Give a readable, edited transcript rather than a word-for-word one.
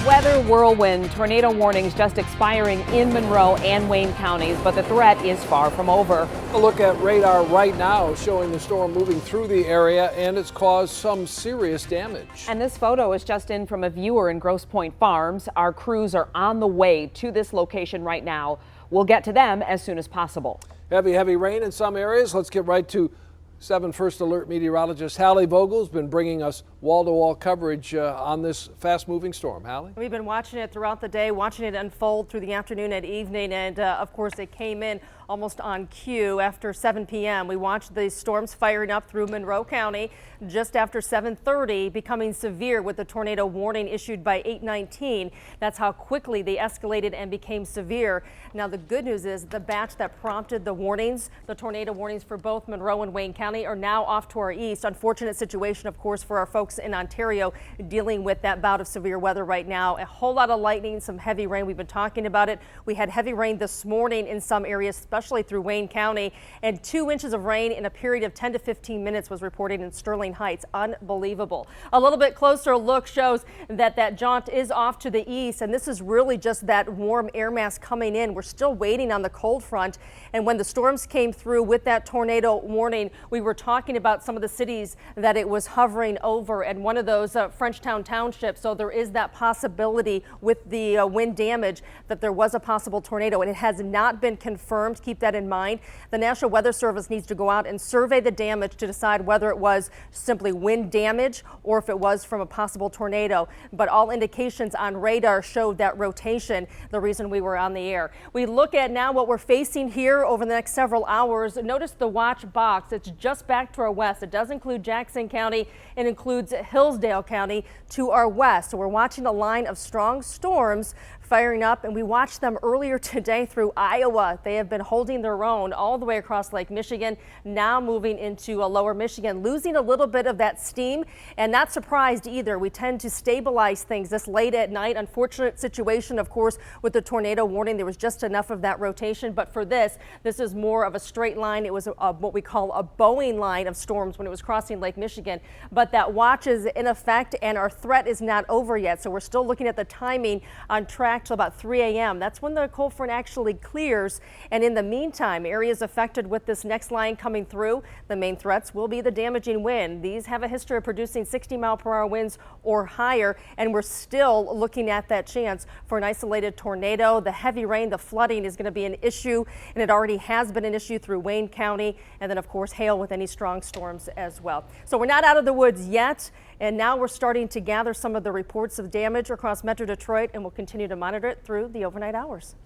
Weather whirlwind, tornado warnings just expiring in Monroe and Wayne counties, but the threat is far from over. A look at radar right now showing the storm moving through the area, and it's caused some serious damage. And this photo is just in from a viewer in Grosse Pointe Farms. Our crews are on the way to this location right now. We'll get to them as soon as possible. Heavy rain in some areas. Let's get right to 7 First Alert meteorologist Hallie Vogel's been bringing us wall-to-wall coverage on this fast-moving storm. Hallie? We've been watching it throughout the day, watching it unfold through the afternoon and evening, and of course it came in almost on cue after 7 p.m. We watched the storms firing up through Monroe County just after 7:30, becoming severe with the tornado warning issued by 8:19. That's how quickly they escalated and became severe. Now the good news is the batch that prompted the warnings, the tornado warnings for both Monroe and Wayne County, are now off to our east. Unfortunate situation, of course, for our folks in Ontario dealing with that bout of severe weather right now. A whole lot of lightning, some heavy rain. We've been talking about it. We had heavy rain this morning in some areas, especially through Wayne County, and 2 inches of rain in a period of 10 to 15 minutes was reported in Sterling Heights. Unbelievable. A little bit closer look shows that jaunt is off to the east, and this is really just that warm air mass coming in. We're still waiting on the cold front, and when the storms came through with that tornado warning, we were talking about some of the cities that it was hovering over, and one of those Frenchtown Township. So there is that possibility with the wind damage that there was a possible tornado, and it has not been confirmed. Keep that in mind. The National Weather Service needs to go out and survey the damage to decide whether it was simply wind damage or if it was from a possible tornado. But all indications on radar showed that rotation, the reason we were on the air. We look at now what we're facing here over the next several hours. Notice the watch box. It's just back to our west. It does include Jackson County. It includes Hillsdale County to our west. So we're watching a line of strong storms firing up, and we watched them earlier today through Iowa. They have been holding their own all the way across Lake Michigan, now moving into lower Michigan, losing a little bit of that steam, and not surprised either. We tend to stabilize things this late at night. Unfortunate situation, of course, with the tornado warning. There was just enough of that rotation, but for this is more of a straight line. It was what we call a Boeing line of storms when it was crossing Lake Michigan, but that watch is in effect, and our threat is not over yet. So we're still looking at the timing on track till about 3 a.m. That's when the cold front actually clears. And in the meantime, areas affected with this next line coming through, the main threats will be the damaging wind. These have a history of producing 60-mile-per-hour winds or higher, and we're still looking at that chance for an isolated tornado. The heavy rain, the flooding is going to be an issue, and it already has been an issue through Wayne County, and then of course hail with any strong storms as well. So we're not out of the woods yet, and now we're starting to gather some of the reports of damage across Metro Detroit, and we'll continue to monitor it through the overnight hours.